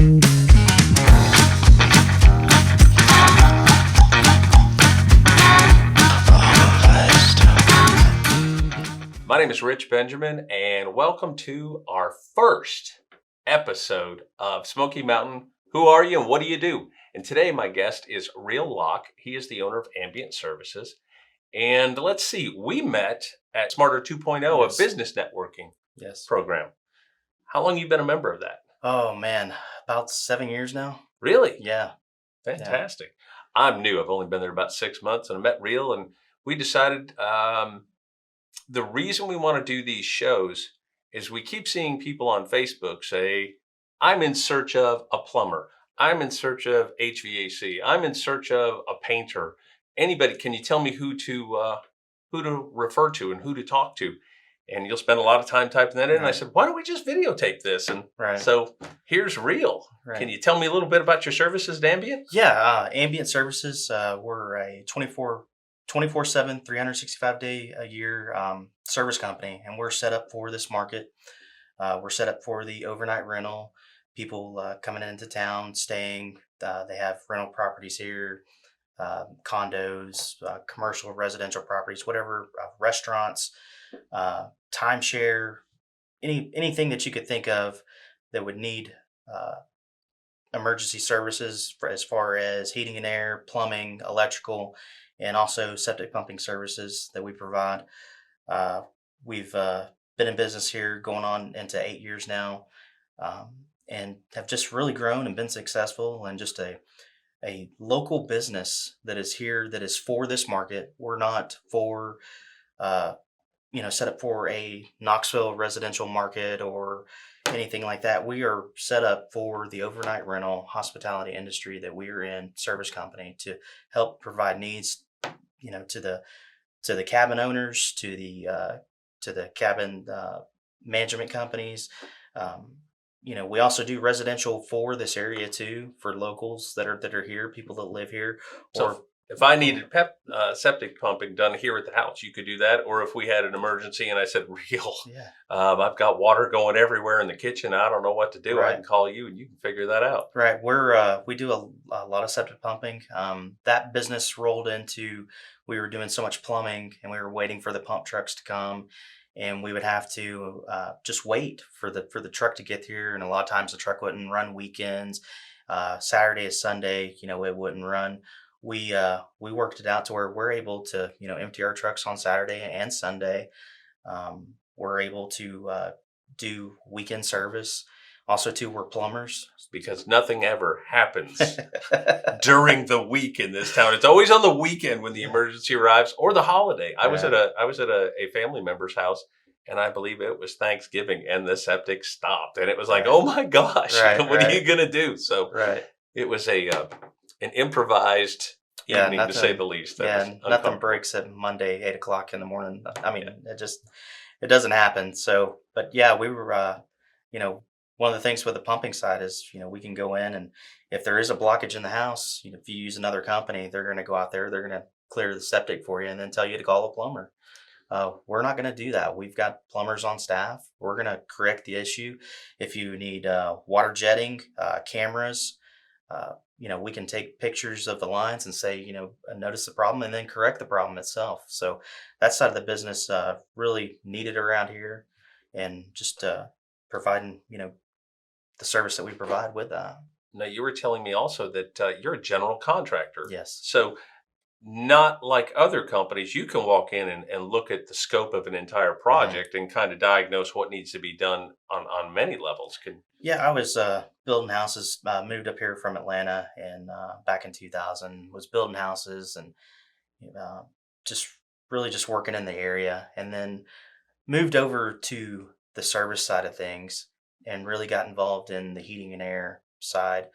My name is Rich Benjamin, and welcome to our first episode of Smoky Mountain. Who are you and what do you do? And today my guest is Reil Locke. He is the owner of Ambient Services. And let's see, we met at SMARTR 2.0, Yes. a business networking Yes. program. How long have you been a member of that? Oh man, about 7 years now. Really? Yeah. Fantastic. I'm new. I've only been there about 6 months, and I met Reil, and we decided the reason we want to do these shows is we keep seeing people on Facebook say, I'm in search of a plumber. I'm in search of HVAC. I'm in search of a painter. Anybody, can you tell me who to refer to and who to talk to? And you'll spend a lot of time typing that in. And I said, why don't we just videotape this? And so here's Reil. Right. Can you tell me a little bit about your services at Ambient? Yeah, Ambient Services. We're a 24/7, 365-day a year service company, and we're set up for this market. We're set up for the overnight rental. People coming into town, staying. They have rental properties here, condos, commercial, residential properties, whatever, restaurants, timeshare, anything that you could think of that would need emergency services as far as heating and air, plumbing, electrical, and also septic pumping services that we provide. We've been in business here going on into 8 years now, and have just really grown and been successful, and just a local business that is here, that is for this market. We're not for set up for a Knoxville residential market or anything like that. We are set up for the overnight rental hospitality industry that we are in, service company, to help provide needs, to the cabin owners, to the cabin management companies. We also do residential for this area too, for locals that are here, people that live here. So if I needed septic pumping done here at the house, you could do that. Or if we had an emergency and I said, Reil, I've got water going everywhere in the kitchen, I don't know what to do. I can call you and you can figure that out. Right. We do a lot of septic pumping. That business rolled into, we were doing so much plumbing and we were waiting for the pump trucks to come, and we would have to just wait for the truck to get here. And a lot of times the truck wouldn't run weekends. Saturday and Sunday, it wouldn't run. We worked it out to where we're able to, empty our trucks on Saturday and Sunday. We're able to do weekend service. Also, too, we're plumbers. Because nothing ever happens during the week in this town. It's always on the weekend when the emergency arrives, or the holiday. I was at a family member's house, and I believe it was Thanksgiving, and the septic stopped, and it was like, oh my gosh, what are you gonna do? So it was an improvised evening, to say the least. Nothing breaks at Monday 8:00 in the morning. I mean, it doesn't happen. So, but we were, one of the things with the pumping side is, we can go in, and if there is a blockage in the house, if you use another company, they're going to go out there, they're going to clear the septic for you, and then tell you to call a plumber. We're not going to do that. We've got plumbers on staff. We're going to correct the issue. If you need water jetting, cameras, we can take pictures of the lines and say, notice the problem, and then correct the problem itself. So that side of the business really needed around here, and just providing, the service that we provide with that. Now, you were telling me also that you're a general contractor. Yes. So not like other companies, you can walk in and look at the scope of an entire project and kind of diagnose what needs to be done on many levels. I was building houses, moved up here from Atlanta, and back in 2000, was building houses, and just working in the area, and then moved over to the service side of things, and really got involved in the heating and air side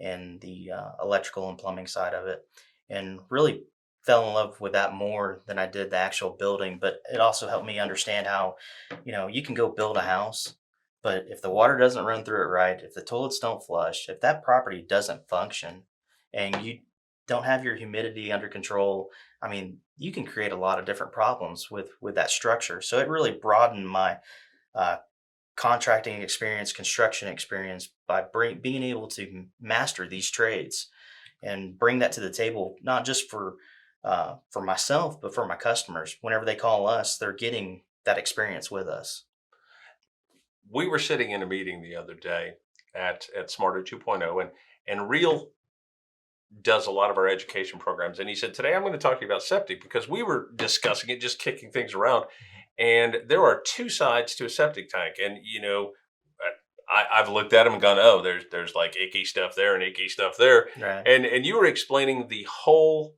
and the electrical and plumbing side of it, and really fell in love with that more than I did the actual building. But it also helped me understand how, you can go build a house, but if the water doesn't run through it right, if the toilets don't flush, if that property doesn't function, and you don't have your humidity under control, I mean, you can create a lot of different problems with that structure. So it really broadened my contracting experience, construction experience, by being able to master these trades and bring that to the table, not just for myself, but for my customers. Whenever they call us, they're getting that experience with us. We were sitting in a meeting the other day at SMARTR 2.0, and Reil does a lot of our education programs. And he said, today I'm going to talk to you about septic, because we were discussing it, just kicking things around. And there are two sides to a septic tank. And, I've looked at them and gone, oh, there's like icky stuff there and icky stuff there. Right. And you were explaining the whole,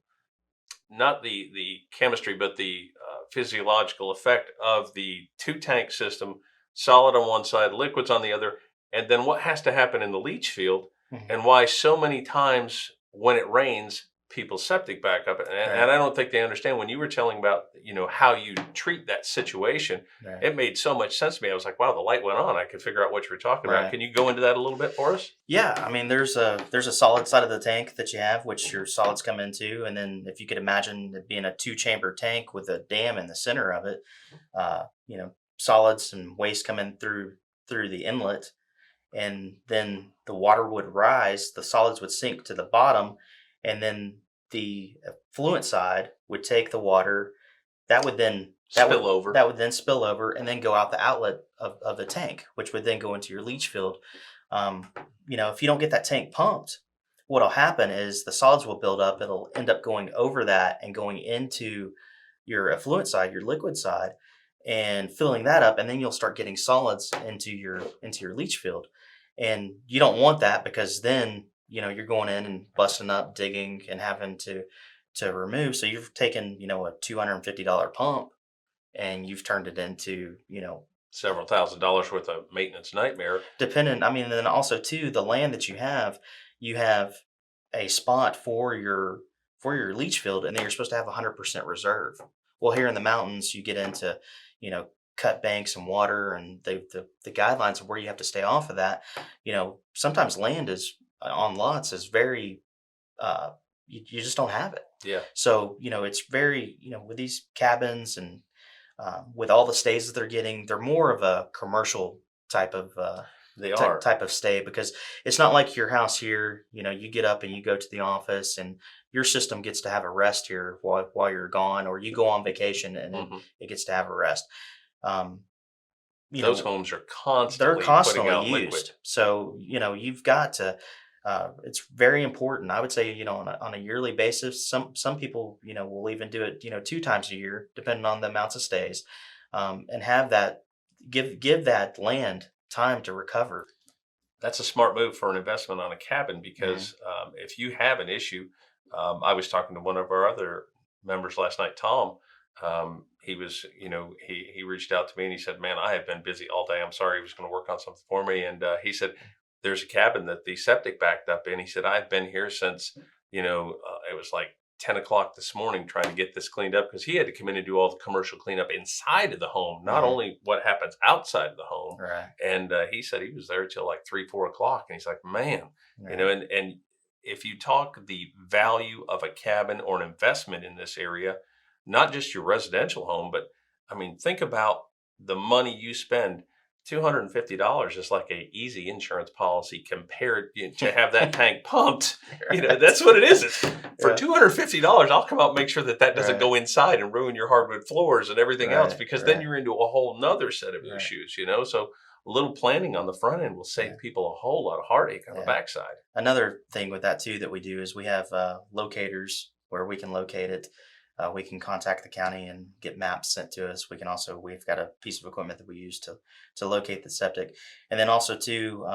not the chemistry, but the physiological effect of the two tank system, solid on one side, liquids on the other, and then what has to happen in the leach field, and why so many times when it rains, people's septic back up. And I don't think they understand. When you were telling about, how you treat that situation, it made so much sense to me. I was like, wow, the light went on. I could figure out what you were talking about. Can you go into that a little bit for us? Yeah, I mean, there's a solid side of the tank that you have, which your solids come into, and then if you could imagine it being a 2-chamber tank with a dam in the center of it, solids and waste come in through the inlet, and then the water would rise, the solids would sink to the bottom, and then the effluent side would take the water that would then Spill over. That would then spill over and then go out the outlet of the tank, which would then go into your leach field. If you don't get that tank pumped, what'll happen is the solids will build up. It'll end up going over that and going into your effluent side, your liquid side, and filling that up, and then you'll start getting solids into your leach field. And you don't want that, because then you're going in and busting up, digging, and having to remove. So you've taken a $250 pump, and you've turned it into several $1,000s worth of maintenance nightmare. Dependent. I mean, and then also too, the land that you have a spot for your leach field, and then you're supposed to have 100% reserve. Well, here in the mountains, you get into cut banks and water, and the guidelines of where you have to stay off of that. Sometimes land is on lots is very you just don't have it. Yeah. So it's very with these cabins and with all the stays that they're getting, they're more of a commercial type of type of stay, because it's not like your house here. You get up and you go to the office, and your system gets to have a rest here while you're gone, or you go on vacation and it gets to have a rest. Those homes are constantly putting out used. Liquid. So you've got to. It's very important. I would say on a yearly basis. Some people will even do it 2 times a year, depending on the amounts of stays, and have that give that land time to recover. That's a smart move for an investment on a cabin, because if you have an issue, I was talking to one of our other members last night, Tom. He was, he reached out to me and he said, man, I have been busy all day. I'm sorry. He was going to work on something for me. And he said, there's a cabin that the septic backed up in. He said, I've been here since, it was like 10 o'clock this morning trying to get this cleaned up, because he had to come in and do all the commercial cleanup inside of the home, not only what happens outside of the home. Right. And he said he was there till like 3-4 o'clock. And he's like, man, and if you talk the value of a cabin or an investment in this area, not just your residential home, but I mean, think about the money you spend. $250 is like a easy insurance policy compared to have that tank pumped. That's what it is. For $250, I'll come out and make sure that doesn't go inside and ruin your hardwood floors and everything else, because then you're into a whole nother set of issues, So a little planning on the front end will save people a whole lot of heartache on the backside. Another thing with that too that we do is we have locators where we can locate it. We can contact the county and get maps sent to us. We've got a piece of equipment that we use to locate the septic. And then also too,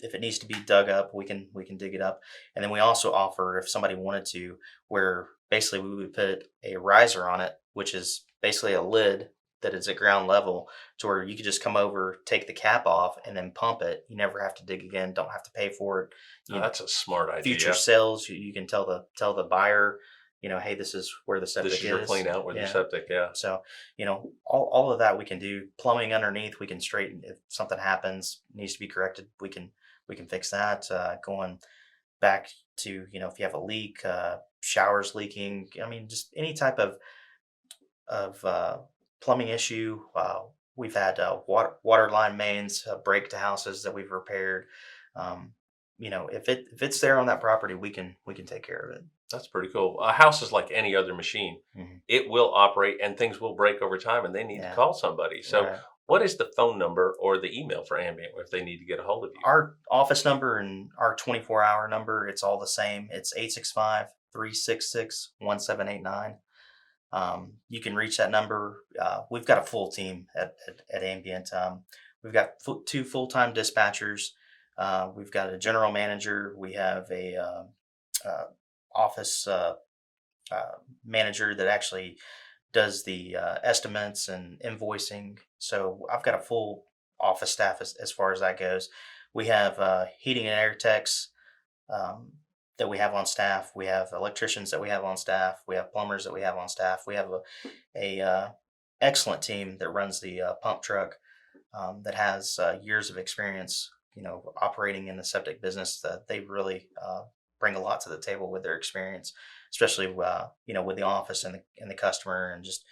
if it needs to be dug up, we can dig it up. And then we also offer, if somebody wanted to, where basically we would put a riser on it, which is basically a lid that is at ground level, to where you could just come over, take the cap off, and then pump it. You never have to dig again. Don't have to pay for it. That's a smart idea. Future sales, you can tell the buyer, hey, this is where the septic is. This is your clean out with your septic, So, all of that we can do. Plumbing underneath, we can straighten. If something happens, needs to be corrected, we can fix that. Going back to, if you have a leak, showers leaking, I mean, just any type of plumbing issue, we've had water line mains break to houses that we've repaired. Um, if it's there on that property, we can take care of it. That's pretty cool. A house is like any other machine. Mhm. It will operate and things will break over time and they need to Yeah, call somebody. So right. what is the phone number or the email for Ambient if they need to get a hold of you? Our office number and our 24-hour number, it's all the same. It's 865-366-1789. You can reach that number. We've got a full team at Ambient. We've got two full-time dispatchers. We've got a general manager. We have a uh, office uh, manager that actually does the estimates and invoicing. So I've got a full office staff as far as that goes. We have heating and air techs um, that we have on staff. We have electricians that we have on staff. We have plumbers that we have on staff. We have a excellent team that runs the pump truck that has years of experience. Operating in the septic business, that they really bring a lot to the table with their experience, especially with the office and the customer, and just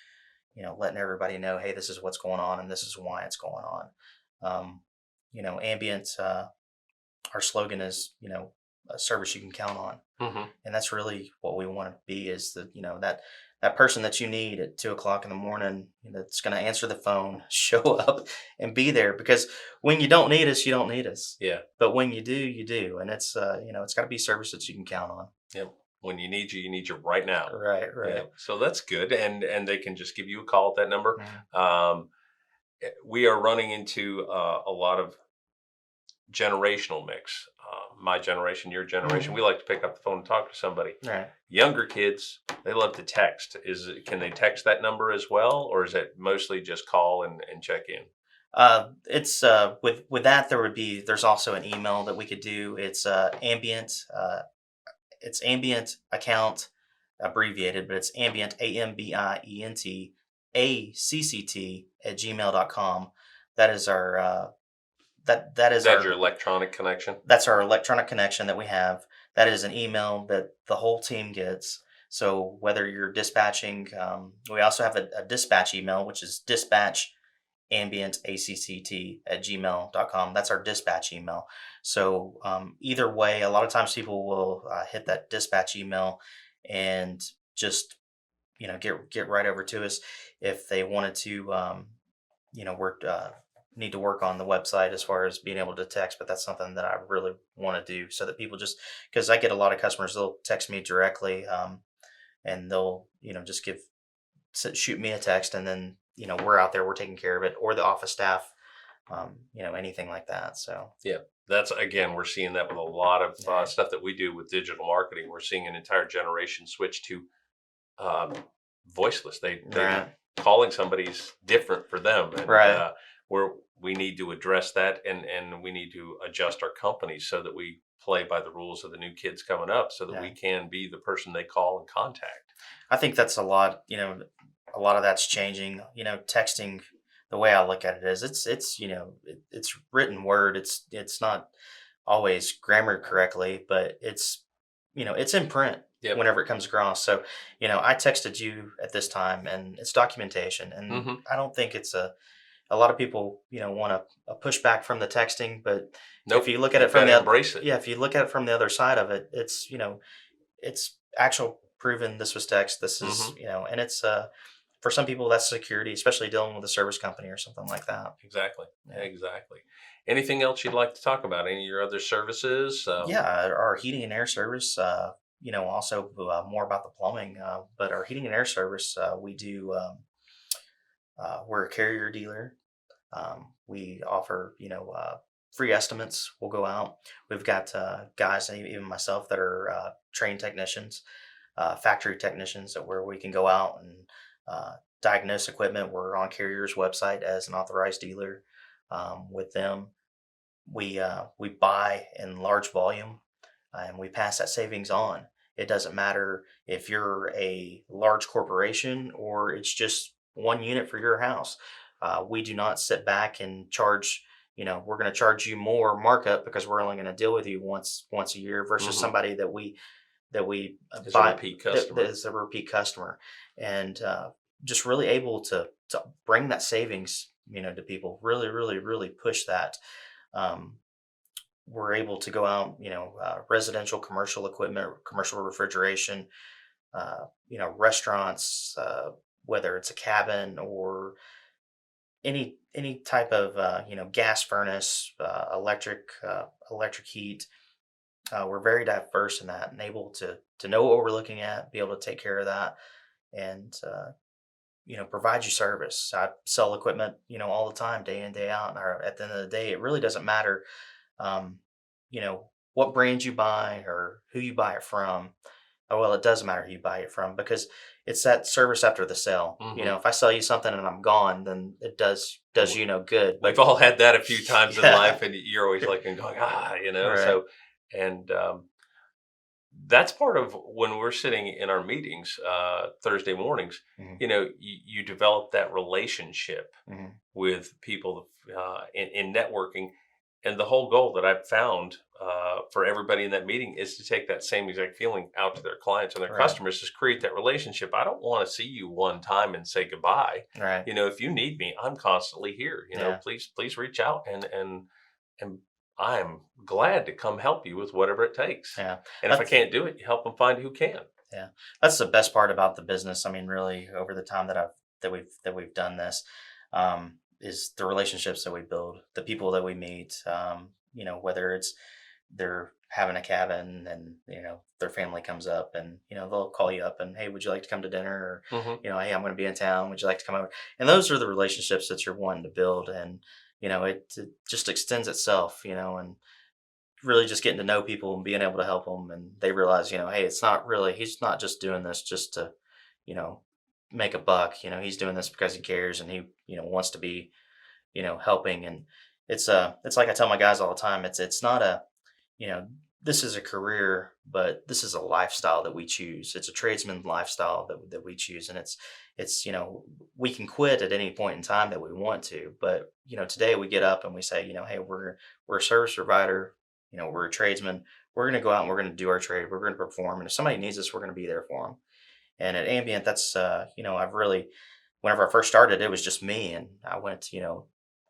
letting everybody know, hey, this is what's going on and this is why it's going on. Ambient. Our slogan is a service you can count on, Hmm. and that's really what we want to be. Is that that person that you need at 2 o'clock in the morning, that's going to answer the phone, show up, and be there. Because when you don't need us, you don't need us. Yeah. But when you do, you do, and it's got to be service that you can count on. Yep. When you need you right now. Right, Yeah. right. So that's good. And they can just give you a call at that number. Mhm. We are running into a lot of generational mix. My generation, your generation, Mhm. we like to pick up the phone and talk to somebody. Right. Younger kids, they love to text. Can they text that number as well, or is it mostly just call and check in? It's with that there's also an email that we could do. It's ambient. It's ambient account abbreviated, but it's ambient AMBIENT ACCT at gmail.com. That Is is that your our electronic connection? that's our electronic connection that we have. That is an email that the whole team gets. So whether you're dispatching, we also have a dispatch email, which is dispatch ambientacct at gmail.com. That's our dispatch email. So either way, a lot of times people will hit that dispatch email and just get right over to us. If they wanted to work need to work on the website as far as being able to text, but that's something that I really want to do, so that people, just because I get a lot of customers, they'll text me directly, and they'll just shoot me a text, and then we're out there, we're taking care of it, or the office staff, anything like that. So Yeah. That's again, we're seeing that with a lot of yeah, stuff that we do with digital marketing. We're seeing an entire generation switch to um, voiceless. They right, calling somebody's different for them, and right, we need to address that, and we need to adjust our companies so that we play by the rules of the new kids coming up, so that yeah. we can be the person they call and contact. I think that's a lot. A lot of that's changing. Texting. The way I look at it is, it's written word. It's not always grammar correctly, but it's in print Yep. whenever it comes across. So I texted you at this time, and it's documentation, and Hmm. I don't think it's a lot of people want a pushback from the texting, but if Nope. you look at it You've from got to the embrace it. yeah, if you look at it from the other side of it, it's actual proven, this was text, this is Hmm. and it's for some people that's security, especially dealing with a service company or something like that. Exactly. Yeah. Exactly. Anything else you'd like to talk about? Any of your other services? Yeah, our heating and air service, also more about the plumbing, but our heating and air service, we do, we're a carrier dealer. We offer, free estimates. We'll go out. We've got guys, and even myself, that are trained technicians, factory technicians, that where we can go out and diagnose equipment. We're on Carrier's website as an authorized dealer with them. We buy in large volume, and we pass that savings on. It doesn't matter if you're a large corporation or it's just one unit for your house. We do not sit back and charge. We're going to charge you more markup because we're only going to deal with you once a year, versus Hmm. somebody that we It's a buy repeat that customer. is a repeat customer, and just really able to bring that savings to people. Really, really, really push that. Um, we're able to go out, residential, commercial equipment, commercial refrigeration, restaurants, whether it's a cabin or any type of gas furnace, electric heat. We're very diverse in that and able to know what we're looking at, be able to take care of that, and provide you service. I sell equipment, all the time, day in, day out. And at the end of the day, it really doesn't matter, um, what brand you buy or who you buy it from. Oh, well, it does matter who you buy it from because it's that service after the sale. Hmm. If I sell you something and I'm gone, then it does good. We've all had that a few times in Yeah, life, and you're always looking, going, right. So, and that's part of when we're sitting in our meetings Thursday mornings. Hmm. You develop that relationship Hmm. with people in networking, and the whole goal that I've found for everybody in that meeting is to take that same exact feeling out to their clients and their Right. customers. Just create that relationship. I don't want to see you one time and say goodbye. Right. If you need me, I'm constantly here. Yeah. Please reach out, and I'm glad to come help you with whatever it takes. Yeah. And if I That's can't do it, you help them find who can. Yeah, that's the best part about the business. I mean, really, over the time that we've done this, is the relationships that we build, the people that we meet. Whether it's they're having a cabin and their family comes up and they'll call you up and, hey, would you like to come to dinner? Or Hmm. hey, I'm going to be in town. Would you like to come over? And those are the relationships that you're wanting to build, and it just extends itself. And really just getting to know people and being able to help them, and they realize hey, it's not really, he's not just doing this just to you know make a buck. He's doing this because he cares, and he wants to be helping. And it's like I tell my guys all the time, it's not a you know this is a career, but this is a lifestyle that we choose. It's a tradesman lifestyle that we choose, and it's we can quit at any point in time that we want to, but today we get up and we say, hey, we're a service provider. We're a tradesman. We're going to go out and we're going to do our trade. We're going to perform. And if somebody needs us, we're going to be there for them. And at Ambient, that's, I've really, whenever I first started, it was just me. And I went,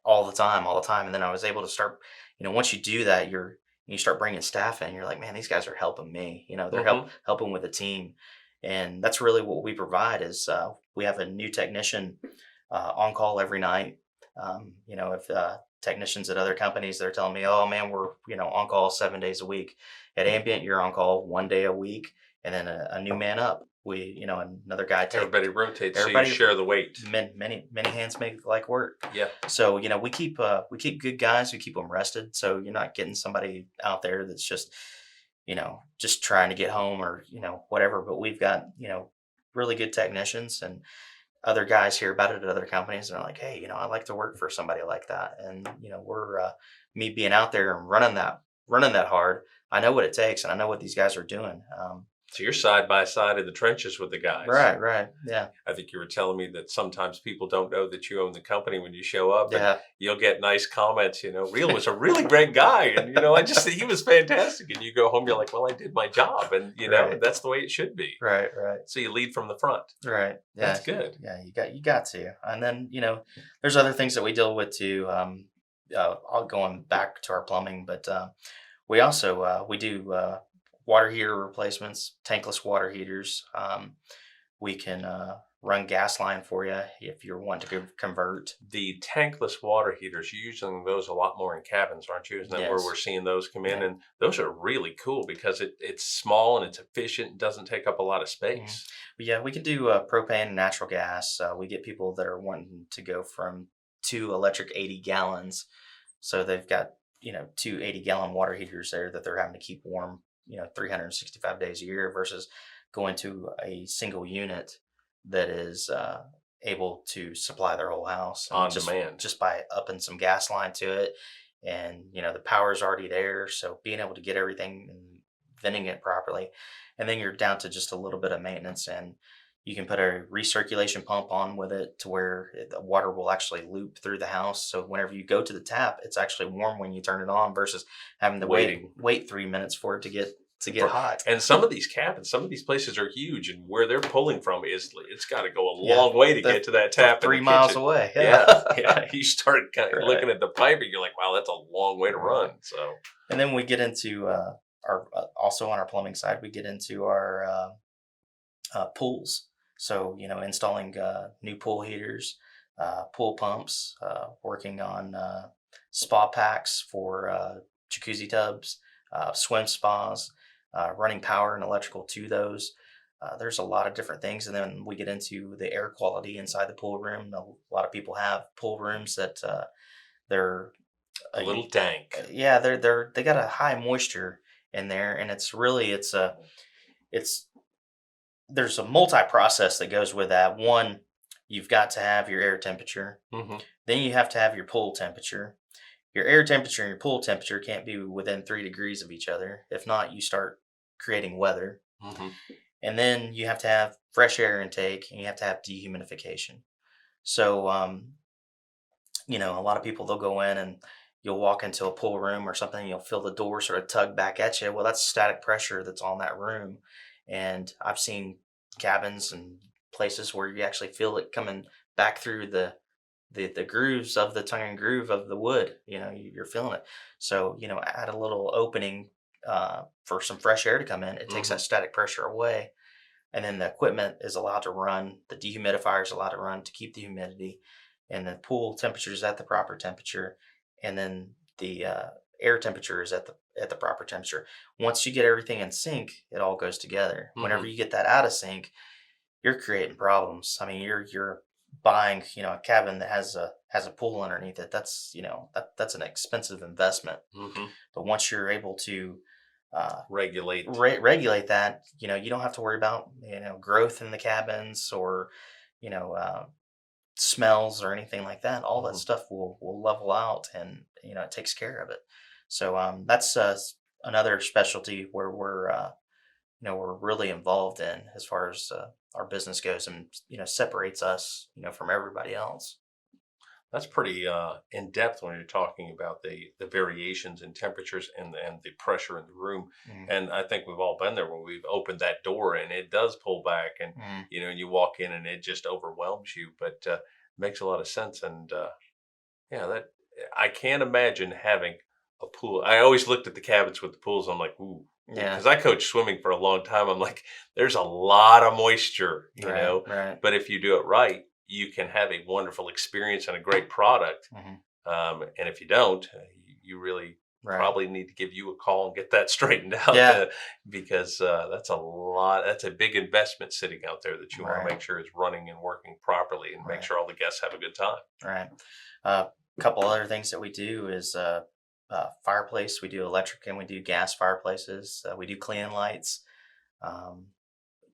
all the time. And then I was able to start, once you do that, you start bringing staff in, you're like, man, these guys are helping me. They're Hmm. helping with the team. And that's really what we provide is we have a new technician on call every night. If technicians at other companies, they're telling me, oh man, we're on call 7 days a week. At Ambient, you're on call 1 day a week, and then a new man up. Another guy take Everybody rotates, so you everybody. share the weight. Many hands make like work. Yeah. So we keep good guys. We keep them rested. So you're not getting somebody out there that's just trying to get home or whatever. But we've got really good technicians, and other guys hear about it at other companies and are like, hey, I'd like to work for somebody like that. And we're me being out there and running that hard. I know what it takes, and I know what these guys are doing. So you're side by side in the trenches with the guys. Right, right, yeah, I think you were telling me that sometimes people don't know that you own the company when you show up, and yeah, you'll get nice comments. Real was a really great guy, and I just he was fantastic. And you go home, you're like, well, I did my job, and right, that's the way it should be. right, right, So you lead from the front. right, That's yeah, good. yeah. You got to, and then there's other things that we deal with too. All going back to our plumbing, but we also we do water heater replacements, tankless water heaters. We can run gas line for you if you're wanting to convert. The tankless water heaters, you're using those a lot more in cabins, aren't you? Isn't that where Yes. we're seeing those come in? Yeah. And those are really cool because it's small and it's efficient and doesn't take up a lot of Mhm. space. But yeah, we can do propane and natural gas. We get people that are wanting to go from two electric 80 gallons. So they've got, two 80-gallon water heaters there that they're having to keep warm, 365 days a year versus going to a single unit that is able to supply their whole house, and On just demand. just by upping some gas line to it. And the power's already there, so being able to get everything and venting it properly, and then you're down to just a little bit of maintenance. And you can put a recirculation pump on with it to where the water will actually loop through the house. So whenever you go to the tap, it's actually warm when you turn it on versus having to wait Waiting. wait 3 minutes for it to to get hot. And some of these cabins, some of these places are huge, and where they're pulling from it's got to go a long way to get to that tap. 3 in the miles kitchen. away. Yeah. You start kind of Right. looking at the pipe, and you're like, wow, that's a long way to run. So, and then we get into our also on our plumbing side, we get into our pools. So installing new pool heaters, pool pumps, working on spa packs for jacuzzi tubs, swim spas, running power and electrical to those. There's a lot of different things, and then we get into the air quality inside the pool room. A lot of people have pool rooms that they're a little dank. Yeah, they got a high moisture in there, and there's a multi-process that goes with that. One, you've got to have your air temperature. Mm-hmm. Then you have to have your pool temperature. Your air temperature and your pool temperature can't be within 3 degrees of each other. If not, you start creating weather. Mm-hmm. And then you have to have fresh air intake, and you have to have dehumidification. So, a lot of people, they'll go in and you'll walk into a pool room or something, and you'll feel the door sort of tug back at you. Well, that's static pressure that's on that room. And I've seen cabins and places where you actually feel it coming back through the grooves of the tongue and groove of the wood. You're feeling it. So, add a little opening for some fresh air to come in. It takes that static pressure away. And then the equipment is allowed to run. The dehumidifier is allowed to run to keep the humidity. And the pool temperature is at the proper temperature. And then the air temperature is at the proper temperature. Once you get everything in sync, it all goes together. Mm-hmm. Whenever you get that out of sync, you're creating problems. I mean, you're buying, a cabin that has a pool underneath it. That's that's an expensive investment. Mm-hmm. But once you're able to regulate that, you don't have to worry about growth in the cabins or smells or anything like that. All that stuff will level out, and it takes care of it. So that's another specialty where we're really involved in as far as our business goes, and separates us from everybody else. That's pretty in depth when you're talking about the variations in temperatures and the pressure in the room. And I think we've all been there when we've opened that door and it does pull back, and you walk in and it just overwhelms you. But makes a lot of sense. And that I can't imagine having a pool. I always looked at the cabins with the pools. I'm like, ooh. Yeah. Because I coached swimming for a long time. I'm like, there's a lot of moisture, Right. But if you do it right, you can have a wonderful experience and a great product. And if you don't, you really probably need to give you a call and get that straightened out. Because that's a lot. That's a big investment sitting out there that you want to make sure is running and working properly, and make sure all the guests have a good time. Right. A couple other things that we do is fireplace. We do electric and we do gas fireplaces. We do cleaning lights.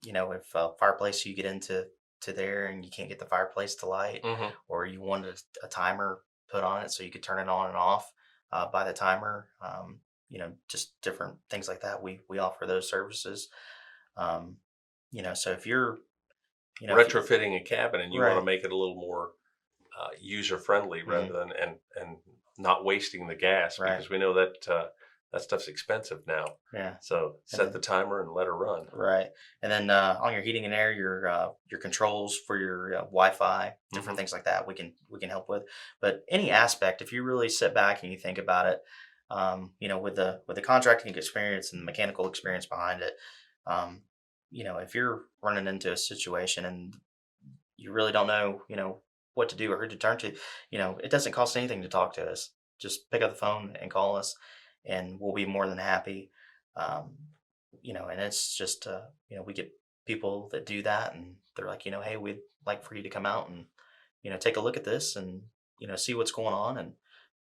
If fireplace, you get into there and you can't get the fireplace to light, or you wanted a timer put on it so you could turn it on and off by the timer. Just different things like that. We offer those services. So if you're retrofitting a cabin and you want to make it a little more user friendly rather than and not wasting the gas, because we know that that stuff's expensive now. Yeah. So set the timer and let her run. Right. And then on your heating and air, your controls for your Wi-Fi, different things like that, we can help with. But any aspect, if you really sit back and you think about it, with the contracting experience and the mechanical experience behind it, if you're running into a situation and you really don't know, what to do or who to turn to, it doesn't cost anything to talk to us. Just pick up the phone and call us, and we'll be more than happy. And it's just, we get people that do that, and they're like, hey, we'd like for you to come out and, take a look at this and, see what's going on. And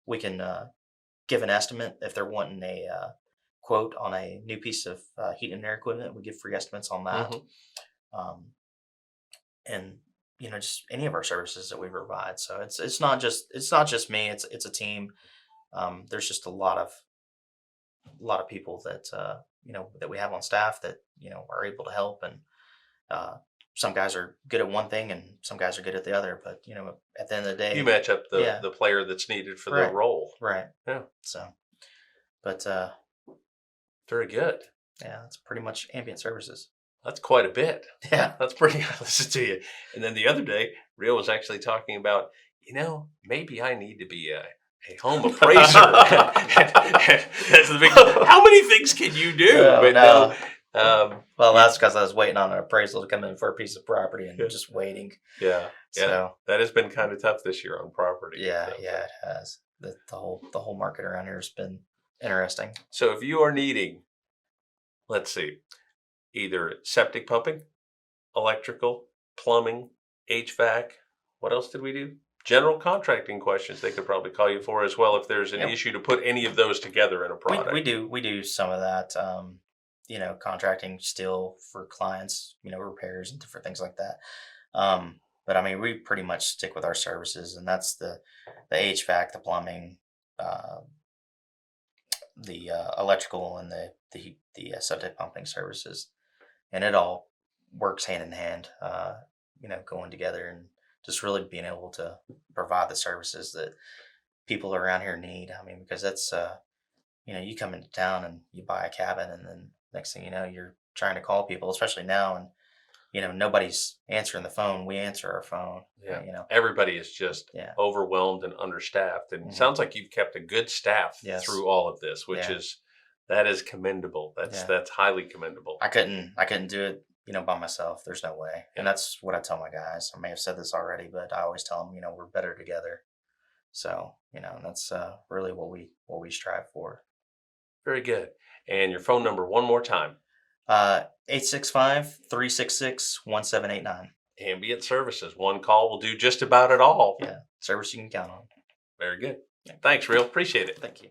we can give an estimate if they're wanting a quote on a new piece of heat and air equipment. We give free estimates on that. And just any of our services that we provide. So it's not just me. It's a team. There's just a lot of people that that we have on staff that are able to help, and some guys are good at one thing and some guys are good at the other. But at the end of the day, you match up the player that's needed for the role. Right. Yeah. So, but very good. Yeah, it's pretty much ambient services. That's quite a bit. Yeah. That's pretty listen to you. And then the other day, Reil was actually talking about, maybe I need to be a home appraiser. That's the big. How many things can you do? Oh, But no. no. Well, that's because I was waiting on an appraisal to come in for a piece of property and Yeah. just waiting. Yeah. So That has been kind of tough this year on property. yeah, So. yeah, it has. The whole market around here has been interesting. So if you are needing, let's see, either septic pumping, electrical, plumbing, HVAC, what else did we do? General contracting questions they could probably call you for as well if there's an Yep. issue to put any of those together in a product. We do some of that. Contracting still for clients, repairs and different things like that. But I mean, we pretty much stick with our services, and that's the HVAC, the plumbing, the electrical, and the septic pumping services, and it all works hand in hand. Going together and just really being able to provide the services that people around here need. I mean, because that's you come into town and you buy a cabin, and then next thing you know, you're trying to call people, especially now, and nobody's answering the phone. We answer our phone. Yeah. Everybody is just Yeah. overwhelmed and understaffed. And it sounds like you've kept a good staff Yes. through all of this, which Yeah. that is commendable. That's highly commendable. I couldn't do it, by myself. There's no way. And that's what I tell my guys. I may have said this already, but I always tell them, we're better together. So, and that's really what we strive for. Very good. And your phone number one more time. 865-366-1789. Ambient Services. One call will do just about it all. Yeah. Service you can count on. Very good. Thanks, Reil. Appreciate it. Thank you.